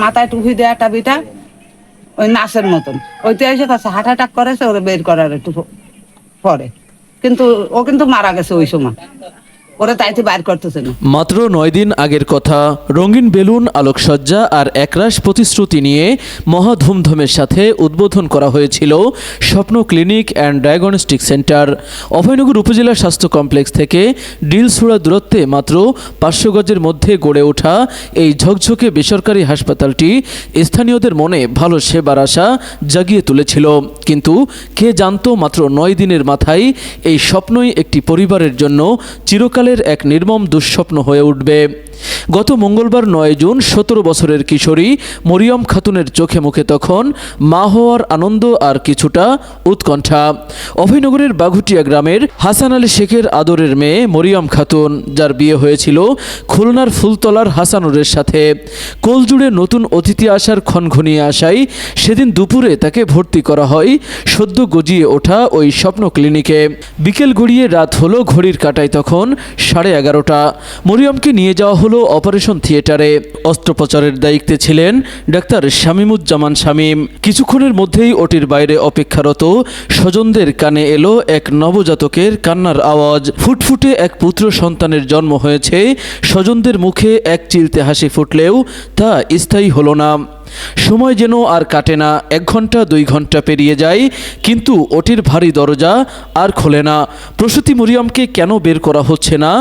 মাথায় টুপি দেয়া টাবিটা ওই নাচের মতন ওইটা এসে কাছে হার্ট অ্যাটাক করেছে, ওরে বের করার একটু পরে, কিন্তু ও কিন্তু মারা গেছে ওই সময়, ওরা তাইতে বাইর করতেছে না। মাত্র 9 দিন আগের কথা। রঙিন বেলুন, আলোকসজ্জা আর একরাশ প্রতিশ্রুতি নিয়ে মহা ধুমধামের সাথে উদ্বোধন করা হয়েছিল স্বপ্ন clinic and diagnostic centre. Abhaynagar উপজেলা স্বাস্থ্য কমপ্লেক্স থেকে ডিলছুড়া দূরত্বে মাত্র 500 গজের মধ্যে গড়ে ওঠা এই ঝকঝকে বেসরকারি হাসপাতালটি স্থানীয়দের মনে ভালো সেবার আশা জাগিয়ে তুলেছিল। কিন্তু কে জানতো মাত্র 9 দিনের মাথায় এই স্বপ্নই একটি পরিবারের জন্য চিরকালের এক নির্মম দুঃস্বপ্ন হয়ে উঠবে। গত মঙ্গলবার 9 জুন 17 বছরের কিশোরী মরিয়ম খাতুনের চোখে মুখে তখন মা হওয়ার আনন্দ আর কিছুটা উৎকণ্ঠা। অভয়নগরের বাঘুটিয়া গ্রামের হাসান আলী শেখের আদরের মেয়ে মরিয়ম খাতুন, যার বিয়ে হয়েছিল খুলনার ফুলতলার হাসানুরের সাথে। কোলজুড়ে নতুন অতিথি আসার ক্ষণ ঘনিয়ে আসায় সেদিন দুপুরে তাকে ভর্তি করা হয় সদ্য গজিয়ে ওঠা ওই স্বপ্ন ক্লিনিকে। বিকেল গড়িয়ে রাত হলো, ঘড়ির কাঁটায় তখন 11:30। মরিয়মকে নিয়ে যাওয়া হলো অপারেশন থিয়েটারে। অস্ত্রোপচারের দায়িত্বে ছিলেন ডাক্তার শামীমুজ্জামান শামীম। কিছুক্ষণের মধ্যেই ওটির বাইরে অপেক্ষারত স্বজনদের কানে এলো এক নবজাতকের কান্নার আওয়াজ। ফুটফুটে এক পুত্র সন্তানের জন্ম হয়েছে। স্বজনদের মুখে এক চিলতে হাসি ফুটলেও তা স্থায়ী হলো না। সময় যেন আর কাটে না। 1 ঘন্টা 2 ঘন্টা পেরিয়ে যায়, কিন্তু ওটির ভারী দরজা আর খোলে না। প্রসূতি মরিয়মকে কেন বের করা হচ্ছে না,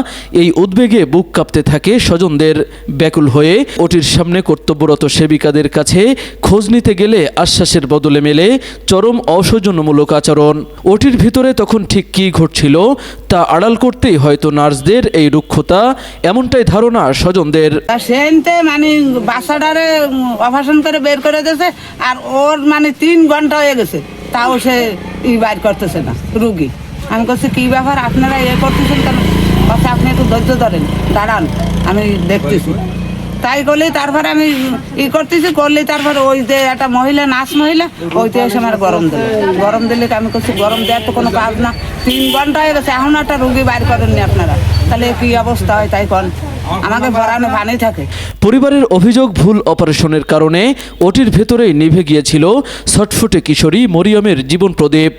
এই উদ্বেগে বুক কাঁপতে থাকে স্বজনদের। ব্যাকুল হয়ে ওটির সামনে কর্তব্যরত সেবিকাদের কাছে খোঁজ নিতে গেলে আশ্বাসের বদলে মেলে চরম অসৌজন্যমূলক আচরণ। ওটির ভিতরে তখন ঠিক কী ঘটছিল তা আড়াল করতেই হয়তো নার্সদের এই রুক্ষতা, এমনটাই ধারণা স্বজনদের। সেনতে মানে বাচ্চাটারে অপারেশন করে বের করে দিয়েছে, আর ওর মানে 3 ঘন্টা হয়ে গেছে, তাও সে বাইর করতেছে না রুগী। আমি বলছি কী ব্যাপার, আপনারা করতেছেন কেন? বলছে আপনি একটু ধৈর্য ধরেন, দাঁড়ান, আমি দেখতেছি। তাই করলে তারপরে আমি করতেছি, করলে তারপরে ওই যে একটা মহিলা, নার্স মহিলা, ওইতে এসে আমার গরম দিলে আমি করছি গরম দেওয়ার তো কোনো কাজ না। 3 ঘন্টা হয়ে গেছে, এখন একটা রুগী বাইর করেননি আপনারা, তাহলে কী অবস্থা হয়? তাই কোন আমাকে ভরানো পানি থাকে। পরিবারের অভিযোগ, ভুল অপারেশনের কারণে ওটির ভেতরেই নিভে গিয়েছিল ছটফটে কিশোরী মরিয়মের জীবন প্রদীপ।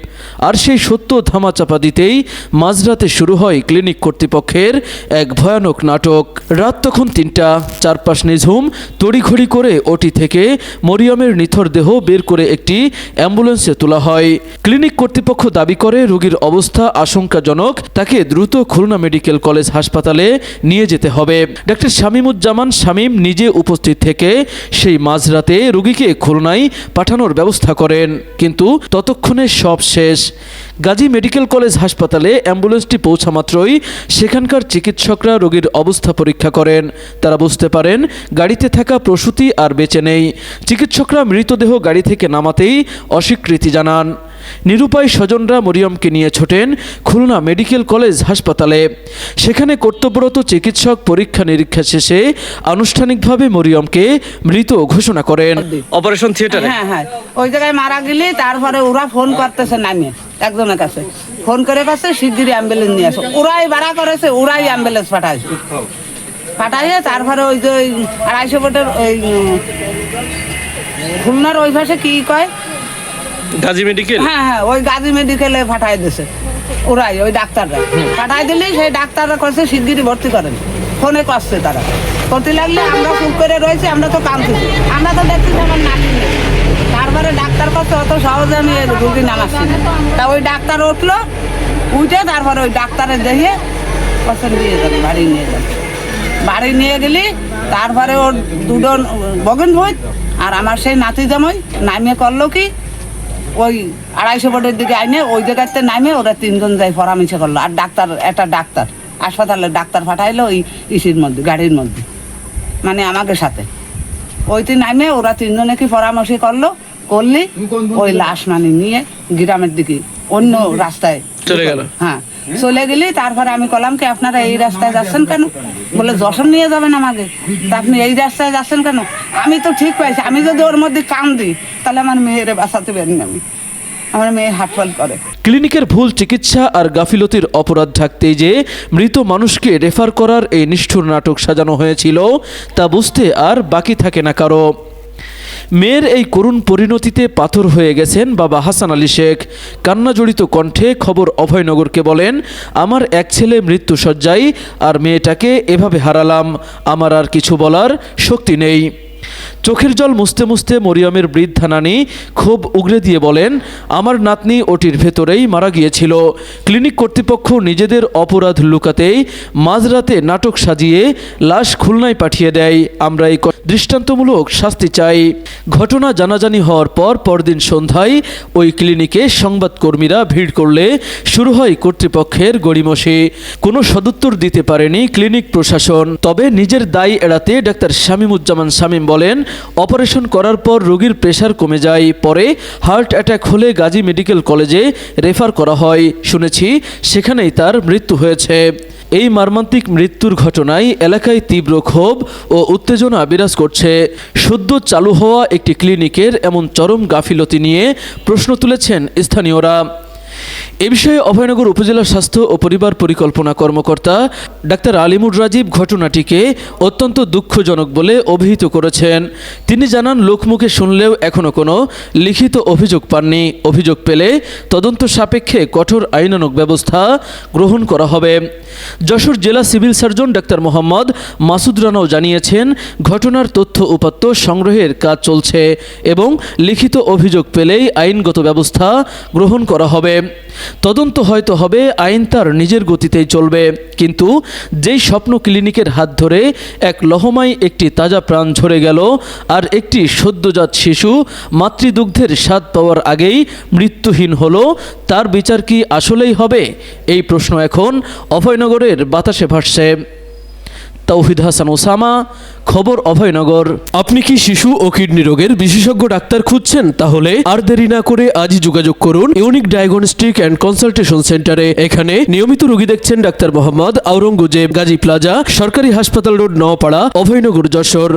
আর সেই সত্য ধামাচাপা দিতেই মাঝরাতে শুরু হয় ক্লিনিক কর্তৃপক্ষের এক ভয়ানক নাটক। রাত তখন 3টা, চারপাশ নিঝুম। তড়িঘড়ি করে ওটি থেকে মরিয়মের নিথর দেহ বের করে একটি অ্যাম্বুলেন্সে তোলা হয়। ক্লিনিক কর্তৃপক্ষ দাবি করে রোগীর অবস্থা আশঙ্কাজনক, তাকে দ্রুত খুলনা মেডিকেল কলেজ হাসপাতালে নিয়ে যেতে হবে। ডাক্তার শামীমুজ্জামান শামীম নিজে উপস্থিত থেকে সেই মাঝরাতে রোগীকে খুলনায় পাঠানোর ব্যবস্থা করেন। কিন্তু ততক্ষণে সব শেষ। গাজী মেডিকেল কলেজ হাসপাতালে অ্যাম্বুলেন্সটি পৌঁছা মাত্রই সেখানকার চিকিৎসকরা রোগীর অবস্থা পরীক্ষা করেন। তারা বুঝতে পারেন গাড়িতে থাকা প্রসূতি আর বেঁচে নেই। চিকিৎসকরা মৃতদেহ গাড়ি থেকে নামাতেই অস্বীকৃতি জানান। নিরুপায় স্বজনরা মরিয়মকে নিয়ে ছোটেন খুলনা মেডিকেল কলেজ হাসপাতালে। সেখানে কর্তব্যরত চিকিৎসক পরীক্ষা নিরীক্ষা শেষে আনুষ্ঠানিকভাবে মরিয়মকে মৃত ঘোষণা করেন। অপারেশন থিয়েটারে? হ্যাঁ হ্যাঁ, ওই জায়গায় মারা গেলে তারপরে ওরা ফোন করতেছে নামিয়ে একজনের কাছে, ফোন করে কাছে শিগগিরই অ্যাম্বুলেন্স নিয়ে আসো। ওরাই ভাড়া করেছে, ওরাই অ্যাম্বুলেন্স পাঠাইয়ে তারপরে ওই যে 250 ফুটের ওই খুলনার ওই ভাষে কি কয়, গাজী মেডিকেল? হ্যাঁ হ্যাঁ, ওই গাজী মেডিকেলে পাঠাই দিয়েছে ওরাই, ওই ডাক্তাররা পাঠাই দিলে সেই ডাক্তাররা করছে শিগগিরই ভর্তি করেন। ফোনে করছে তারা, করতে লাগলে আমরা চুপ করে রয়েছি, আমরা তো কাঁদছি, আমরা তো দেখছি আমার নাতি নেই। তারপরে ডাক্তার করছে অত সহজে আমি রুগী নামাচ্ছি না। তা ওই ডাক্তার উঠলো, উঠে তারপরে ওই ডাক্তারে দেখে পছন্দ দিয়ে যাবে, বাড়ি নিয়ে যাবে। বাড়ি নিয়ে গেলি তারপরে ওর 2জন বগন ভূত আর আমার সেই নাতি জামাই নামিয়ে করলো কি, ওই 250 ফুটের দিকে আইনে ওই জায়গাতে নামে ওরা 3 জন যাই পরামর্শ করলো। আর ডাক্তার, একটা ডাক্তার হাসপাতালে ডাক্তার পাঠাইলো ওই ইসির মধ্যে, গাড়ির মধ্যে, মানে আমাকে সাথে। ওইতে নামে ওরা 3 জনে কি পরামর্শ করলি ওই লাশ মানে নিয়ে গ্রামের দিকে অন্য রাস্তায় চলে গেল। হ্যাঁ, চলে গেলি। তারপরে আমি বললাম কি আপনারা এই রাস্তায় যাচ্ছেন কেন? বলে যশোর নিয়ে যাবেন আমাকে, তা আপনি এই রাস্তায় যাচ্ছেন কেন? আমি তো ঠিক পাইছি, আমি যদি ওর মধ্যে কান দিই তাহলে আমার মেয়েরে বাঁচাতে পারি না, আমার মেয়ে হাটফল করে। ক্লিনিকের ভুল চিকিৎসা আর গাফিলতির অপরাধ ঢাকতেই যে মৃত মানুষকে রেফার করার এই নিষ্ঠুর নাটক সাজানো হয়েছিল তা বুঝতে আর বাকি থাকে না কারো। মেয়ের এই করুণ পরিণতিতে পাথর হয়ে গেছেন বাবা হাসান আলী শেখ। কান্নাজড়িত কণ্ঠে খবর অভয়নগরকে বলেন, আমার এক ছেলে মৃত্যুশয্যায় আর মেয়েটাকে এভাবে হারালাম, আমার আর কিছু বলার শক্তি নেই। চোখের জল মুছতে মুছতে মরিয়মের বৃদ্ধা নানি ক্ষোভ উগরে দিয়ে বলেন, আমার নাতনি ওটির ভেতরেই মারা গিয়েছিল। ক্লিনিক কর্তৃপক্ষ নিজেদের অপরাধ লুকাতেই মাঝরাতে নাটক সাজিয়ে লাশ খুলনায় পাঠিয়ে দেয়। আমরা এই দৃষ্টান্তমূলক শাস্তি চাই। ঘটনা জানাজানি হওয়ার পর পরদিন সন্ধ্যায় ওই ক্লিনিকে সংবাদকর্মীরা ভিড় করলে শুরু হয় কর্তৃপক্ষের গড়িমসি। কোনো সদুত্তর দিতে পারেনি ক্লিনিক প্রশাসন। তবে নিজের দায় এড়াতে ডাক্তার শামীমুজ্জামান শামীম বলেন, অপারেশন করার পর রোগীর প্রেশার কমে যায়, পরে হার্ট অ্যাটাক হলে গাজী মেডিকেল কলেজে রেফার করা হয়। শুনেছি সেখানেই তার মৃত্যু হয়েছে। এই মর্মান্তিক মৃত্যুর ঘটনায় এলাকায় তীব্র ক্ষোভ ও উত্তেজনা বিরাজ করছে। সদ্য চালু হওয়া একটি ক্লিনিকের এমন চরম গাফিলতি নিয়ে প্রশ্ন তুলেছেন স্থানীয়রা। এ বিষয়ে অভয়নগর উপজেলা স্বাস্থ্য ও পরিবার পরিকল্পনা কর্মকর্তা ডাক্তার আলিমুর রাজীব ঘটনাটিকে অত্যন্ত দুঃখজনক বলে অভিহিত করেছেন। তিনি জানান, লোকমুখে শুনলেও এখনও কোনো লিখিত অভিযোগ পাননি। অভিযোগ পেলে তদন্ত সাপেক্ষে কঠোর আইনানুগ ব্যবস্থা গ্রহণ করা হবে। যশোর জেলা civil surgeon doctor Mohammad Masud রানাও জানিয়েছেন, ঘটনার তথ্য উপাত্ত সংগ্রহের কাজ চলছে এবং লিখিত অভিযোগ পেলেই আইনগত ব্যবস্থা গ্রহণ করা হবে। তদন্ত হয়তো হবে, আইন তার নিজের গতিতেই চলবে। কিন্তু যেই স্বপ্ন ক্লিনিকের হাত ধরে এক লহমায় একটি তাজা প্রাণ ঝরে গেল, আর একটি সদ্যজাত শিশু মাতৃদুগ্ধের স্বাদ পাওয়ার আগেই মৃত্যুহীন হলো, তার বিচার কি আসলেই হবে? এই প্রশ্ন এখন অভয়নগরের বাতাসে ভাসছে। তৌহিদ হাসান ওসামা, খবর অভয়নগর। আপনি কি শিশু ও কিডনি রোগের বিশেষজ্ঞ ডাক্তার খুঁজছেন? তাহলে আর দেরি না করে আজই যোগাযোগ করুন ইউনিক ডায়াগনস্টিক অ্যান্ড কনসালটেশন সেন্টারে। এখানে নিয়মিত রোগী দেখছেন ডাক্তার মোহাম্মদ আওরঙ্গজেব, গাজী প্লাজা, সরকারি হাসপাতাল রোড, নওপাড়া, অভয়নগর, যশোর।